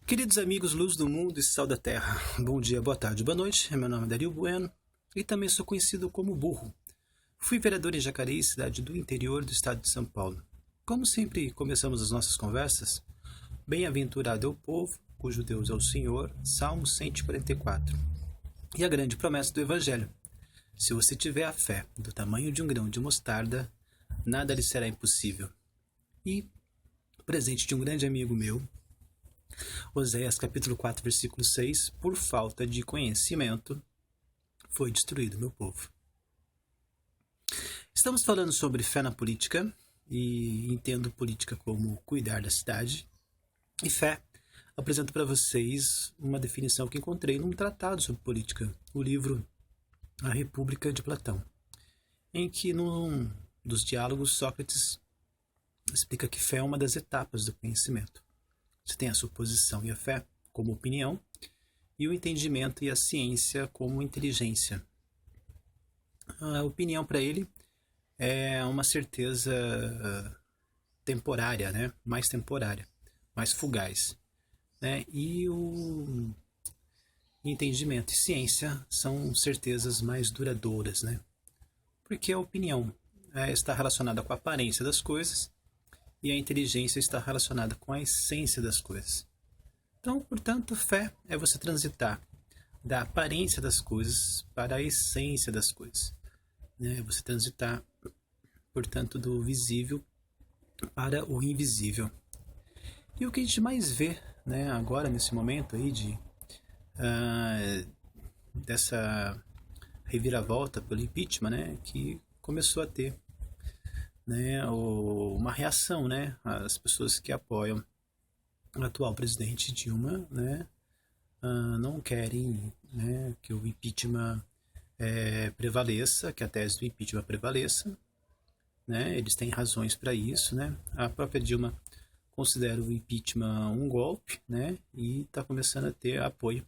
Queridos amigos Luz do Mundo e Sal da Terra, bom dia, boa tarde, boa noite. Meu nome é Dario Bueno e também sou conhecido como Burro. Fui vereador em Jacareí, cidade do interior do estado de São Paulo. Como sempre começamos as nossas conversas, bem-aventurado é o povo, cujo Deus é o Senhor, Salmo 144. E a grande promessa do Evangelho: se você tiver a fé do tamanho de um grão de mostarda, nada lhe será impossível. E presente de um grande amigo meu, Oséias capítulo 4, versículo 6, por falta de conhecimento, foi destruído meu povo. Estamos falando sobre fé na política, e entendo política como cuidar da cidade. E fé, apresento para vocês uma definição que encontrei num tratado sobre política, o livro A República de Platão, em que num dos diálogos Sócrates explica que fé é uma das etapas do conhecimento. Você tem a suposição e a fé como opinião, e o entendimento e a ciência como inteligência. A opinião para ele é uma certeza temporária, né? Mais temporária, mais fugaz. Né? E o entendimento e ciência são certezas mais duradouras, né? Porque a opinião está relacionada com a aparência das coisas, e a inteligência está relacionada com a essência das coisas. Então, portanto, fé é você transitar da aparência das coisas para a essência das coisas. É você transitar, portanto, do visível para o invisível. E o que a gente mais vê, né, agora, nesse momento aí dessa reviravolta pelo impeachment, né, que começou a ter, né, uma reação, né, as pessoas que apoiam o atual presidente Dilma, né, não querem, né, que o impeachment prevaleça, que a tese do impeachment prevaleça, né, eles têm razões para isso, né, a própria Dilma considera o impeachment um golpe, né, e está começando a ter apoio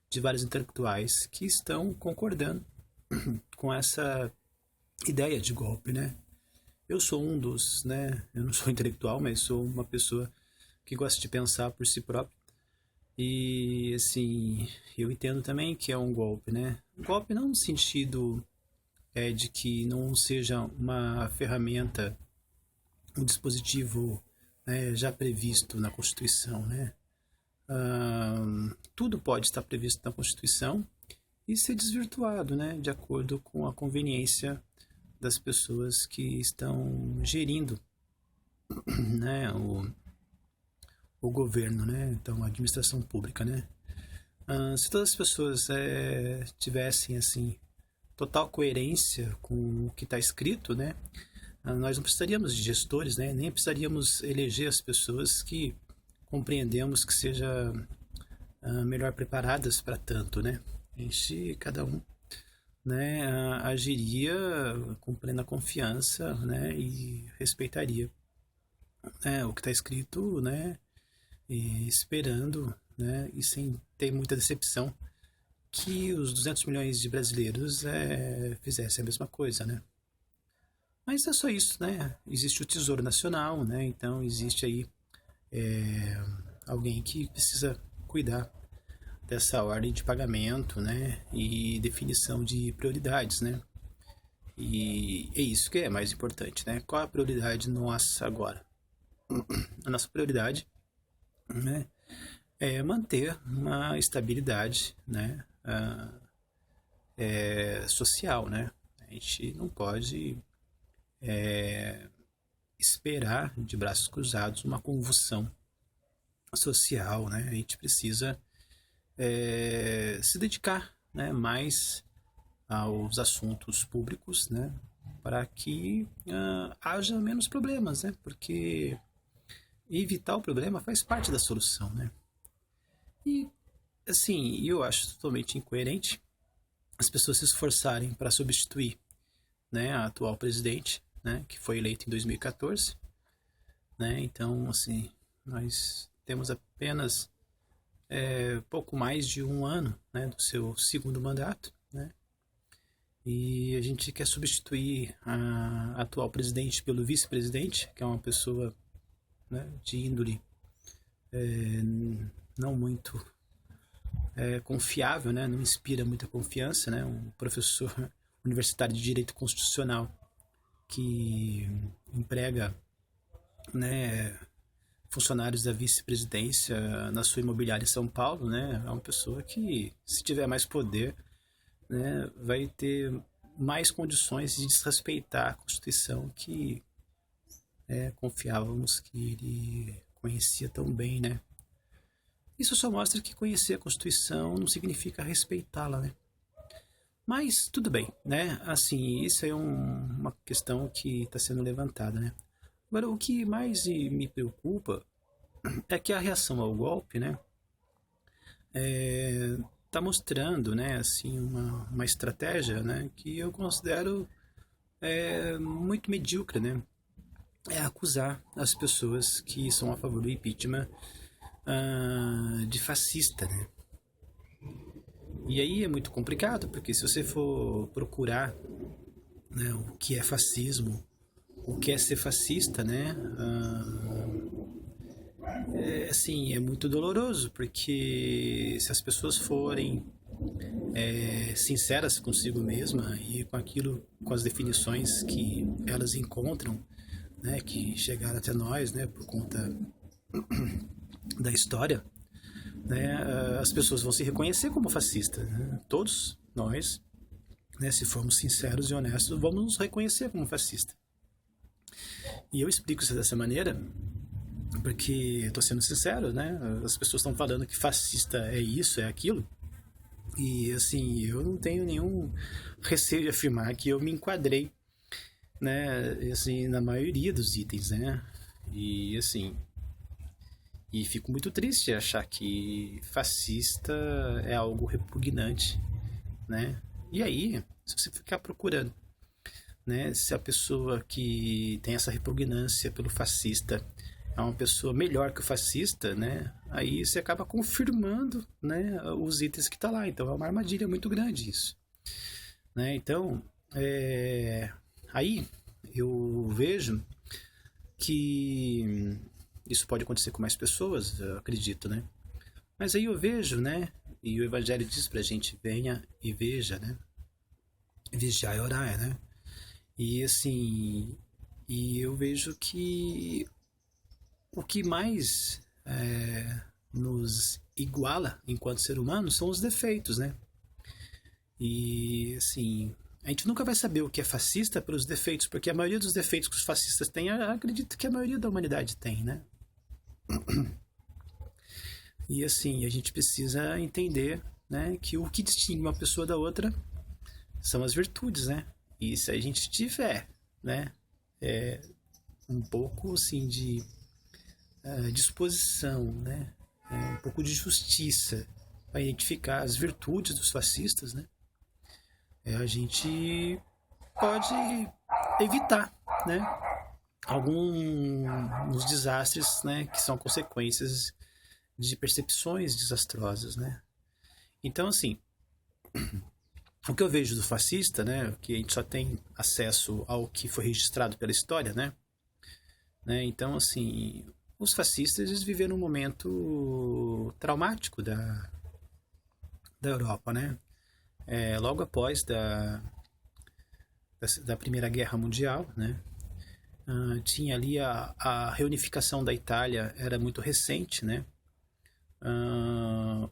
de vários intelectuais que estão concordando com essa ideia de golpe, né. Eu sou um dos, né, eu não sou intelectual, mas sou uma pessoa que gosta de pensar por si próprio. E, assim, eu entendo também que é um golpe, né? Um golpe não no sentido de que não seja uma ferramenta, um dispositivo, né, já previsto na Constituição, né? Tudo pode estar previsto na Constituição e ser desvirtuado, né, de acordo com a conveniência das pessoas que estão gerindo, né, o governo, né, então a administração pública, né. Se todas as pessoas tivessem assim total coerência com o que está escrito, né, nós não precisaríamos de gestores, né, nem precisaríamos eleger as pessoas que compreendemos que sejam melhor preparadas para tanto, né. Cada um, né, agiria com plena confiança, né, e respeitaria, né, o que está escrito, né, e esperando, né, e sem ter muita decepção que os 200 milhões de brasileiros fizessem a mesma coisa, né. Mas é só isso, né, existe o Tesouro Nacional, né, então existe aí alguém que precisa cuidar dessa ordem de pagamento, né, e definição de prioridades, né. E é isso que é mais importante, né? Qual a prioridade nossa agora? A nossa prioridade, né, é manter uma estabilidade, né, social, né? A gente não pode esperar de braços cruzados uma convulsão social, né? A gente precisa se dedicar, né, mais aos assuntos públicos, né, para que haja menos problemas, né, porque evitar o problema faz parte da solução, né. E, assim, eu acho totalmente incoerente as pessoas se esforçarem para substituir, né, a atual presidente, né, que foi eleita em 2014, né, então, assim, nós temos apenas pouco mais de um ano, né, do seu segundo mandato, né, e a gente quer substituir a atual presidente pelo vice-presidente, que é uma pessoa, né, de índole não muito confiável, né? Não inspira muita confiança, né? Um professor universitário de Direito Constitucional que emprega, né, funcionários da vice-presidência na sua imobiliária em São Paulo, né? É uma pessoa que, se tiver mais poder, né, vai ter mais condições de desrespeitar a Constituição que confiávamos que ele conhecia tão bem, né? Isso só mostra que conhecer a Constituição não significa respeitá-la, né? Mas tudo bem, né? Assim, isso é uma questão que está sendo levantada, né? Agora, o que mais me preocupa é que a reação ao golpe, né, está mostrando, né, assim, uma estratégia, né, que eu considero muito medíocre, né? É acusar as pessoas que são a favor do impeachment de fascista, né? E aí é muito complicado, porque se você for procurar, né, o que é fascismo, o que é ser fascista, né? Assim, é muito doloroso, porque se as pessoas forem sinceras consigo mesma e com aquilo, com as definições que elas encontram, né, que chegaram até nós, né, por conta da história, né, as pessoas vão se reconhecer como fascistas, né? Todos nós, né, se formos sinceros e honestos, vamos nos reconhecer como fascista. E eu explico isso dessa maneira porque, estou sendo sincero, né, as pessoas estão falando que fascista é isso, é aquilo, e assim, eu não tenho nenhum receio de afirmar que eu me enquadrei, né, assim, na maioria dos itens, né, e assim, e fico muito triste de achar que fascista é algo repugnante, né? E aí, se você ficar procurando, né, se a pessoa que tem essa repugnância pelo fascista é uma pessoa melhor que o fascista, né? Aí você acaba confirmando, né, os itens que tá lá. Então é uma armadilha muito grande isso, né? Então, aí eu vejo que isso pode acontecer com mais pessoas, eu acredito, né? Mas aí eu vejo, né? E o Evangelho diz pra gente: venha e veja, né? Vigiar e orar, né? E assim, e eu vejo que o que mais nos iguala enquanto ser humano são os defeitos, né? E assim, a gente nunca vai saber o que é fascista pelos defeitos, porque a maioria dos defeitos que os fascistas têm, eu acredito que a maioria da humanidade tem, né? E assim, a gente precisa entender, né, que o que distingue uma pessoa da outra são as virtudes, né? E se a gente tiver, né, um pouco assim de disposição, né, um pouco de justiça para identificar as virtudes dos fascistas, né, a gente pode evitar, né, alguns desastres, né, que são consequências de percepções desastrosas, né. Então, assim, o que eu vejo do fascista, né, que a gente só tem acesso ao que foi registrado pela história, né, então, assim, os fascistas eles viveram um momento traumático da Europa, né, logo após da Primeira Guerra Mundial, né, tinha ali a reunificação da Itália, era muito recente, né,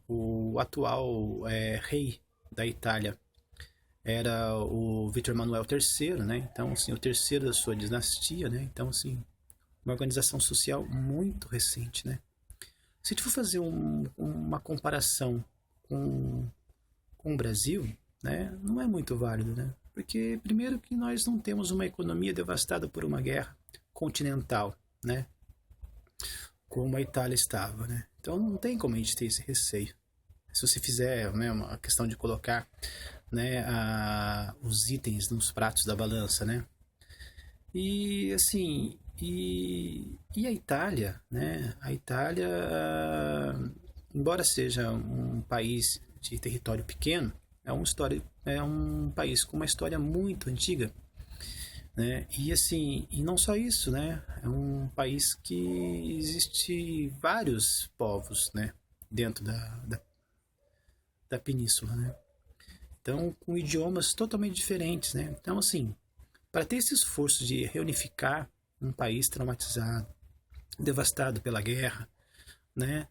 o atual rei da Itália era o Vítor Manuel III, né? Então, assim, o terceiro da sua dinastia, né? Então, assim, uma organização social muito recente, né? Se a gente for fazer uma comparação com o Brasil, né? Não é muito válido, né? Porque, primeiro, que nós não temos uma economia devastada por uma guerra continental, né? Como a Itália estava, né? Então, não tem como a gente ter esse receio. Se você fizer, né, uma questão de colocar, né, os itens nos pratos da balança, né? E assim, e a Itália, né? A Itália, embora seja um país de território pequeno, é um país com uma história muito antiga, né? E assim, e não só isso, né? É um país que existe vários povos, né? dentro da península, né? Então, com idiomas totalmente diferentes, né? Então, assim, para ter esse esforço de reunificar um país traumatizado, devastado pela guerra, né?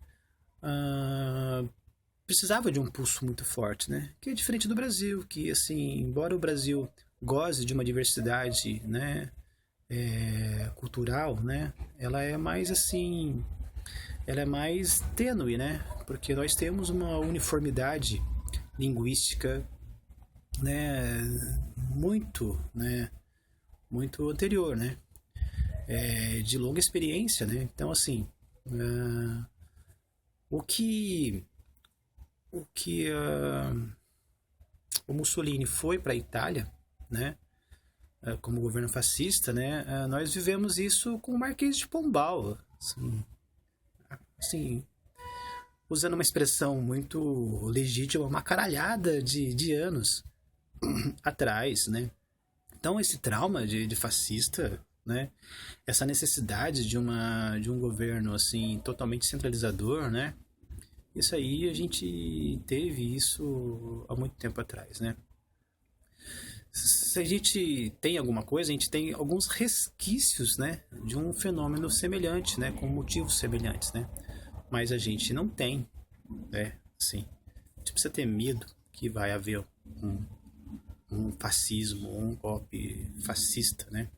Precisava de um pulso muito forte, né? Que é diferente do Brasil, que, assim, embora o Brasil goze de uma diversidade, né? Cultural, né? Ela é mais, assim, ela é mais tênue, né? Porque nós temos uma uniformidade linguística, né? Muito anterior, né? De longa experiência, né? Então, assim, o que o Mussolini foi para a Itália, né? Como governo fascista, né? Nós vivemos isso com o Marquês de Pombal, assim, usando uma expressão muito legítima, uma caralhada de anos atrás, né? Então esse trauma de fascista, né? Essa necessidade de um governo assim totalmente centralizador, né? Isso aí a gente teve isso há muito tempo atrás, né? Se a gente tem alguma coisa, a gente tem alguns resquícios, né, de um fenômeno semelhante, né, com motivos semelhantes, né? Mas a gente não tem, né, assim, a gente precisa ter medo que vai haver um fascismo, um golpe fascista, né?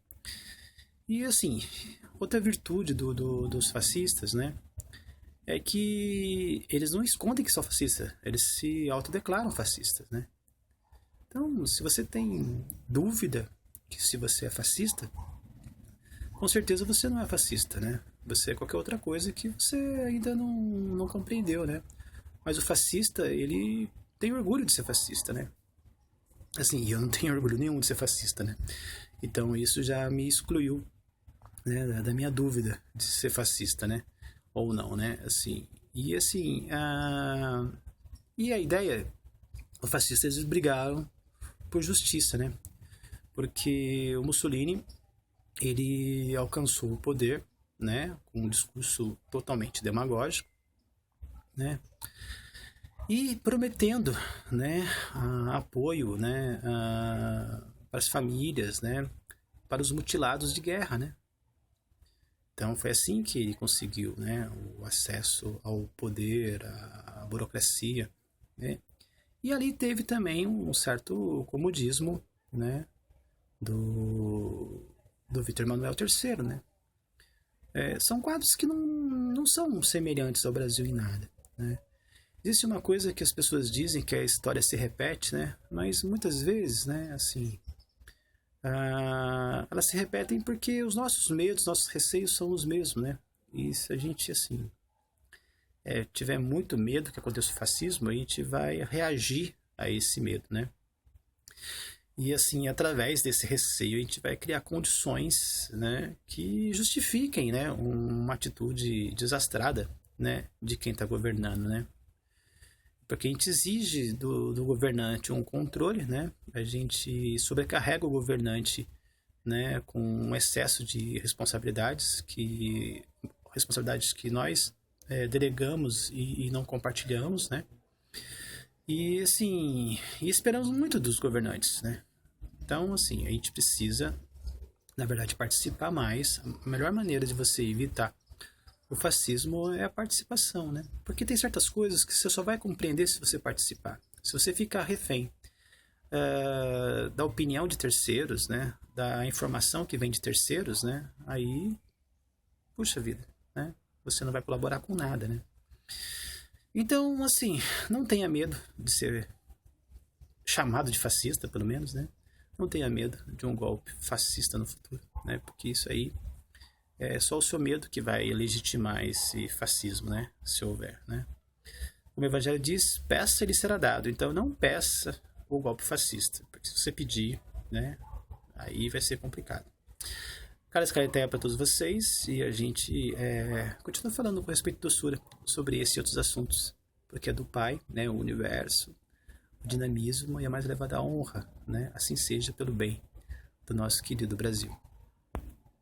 E assim, outra virtude dos fascistas, né, é que eles não escondem que são fascistas, eles se autodeclaram fascistas, né? Então, se você tem dúvida que se você é fascista, com certeza você não é fascista, né? Você é qualquer outra coisa que você ainda não compreendeu, né? Mas o fascista, ele tem orgulho de ser fascista, né? Assim, eu não tenho orgulho nenhum de ser fascista, né? Então isso já me excluiu, né, da minha dúvida de ser fascista, né? Ou não, né? Assim, e assim, e a ideia, os fascistas eles brigaram por justiça, né? Porque o Mussolini, ele alcançou o poder, né, com um discurso totalmente demagógico, né? E prometendo, né, apoio, né, para as famílias, né, para os mutilados de guerra, né? Então foi assim que ele conseguiu, né, o acesso ao poder, à burocracia, né? E ali teve também um certo comodismo, né, do Vítor Manuel III, né? São quadros que não são semelhantes ao Brasil em nada, né? Existe uma coisa que as pessoas dizem que a história se repete, né? Mas muitas vezes, né, assim, elas se repetem porque os nossos medos, nossos receios são os mesmos, né? E se a gente, assim, tiver muito medo que aconteça o fascismo, a gente vai reagir a esse medo, né? E assim, através desse receio, a gente vai criar condições, né, que justifiquem, né, uma atitude desastrada, né, de quem está governando, né? Porque a gente exige do governante um controle, né? A gente sobrecarrega o governante, né, com um excesso de responsabilidades que nós delegamos e não compartilhamos, né? E assim, e esperamos muito dos governantes, né? Então, assim, a gente precisa, na verdade, participar mais. A melhor maneira de você evitar o fascismo é a participação, né? Porque tem certas coisas que você só vai compreender se você participar. Se você ficar refém da opinião de terceiros, né? Da informação que vem de terceiros, né? Aí, puxa vida, né? Você não vai colaborar com nada, né? Então, assim, não tenha medo de ser chamado de fascista, pelo menos, né? Não tenha medo de um golpe fascista no futuro, né? Porque isso aí é só o seu medo que vai legitimar esse fascismo, né? Se houver, né? Como o Evangelho diz, peça e lhe será dado. Então não peça o golpe fascista, porque se você pedir, né? Aí vai ser complicado. Cara, esclareteia para todos vocês e a gente continua falando com respeito do Sura sobre esse e outros assuntos, porque é do Pai, né? O universo, o dinamismo e a mais elevada honra, né? Assim seja pelo bem do nosso querido Brasil.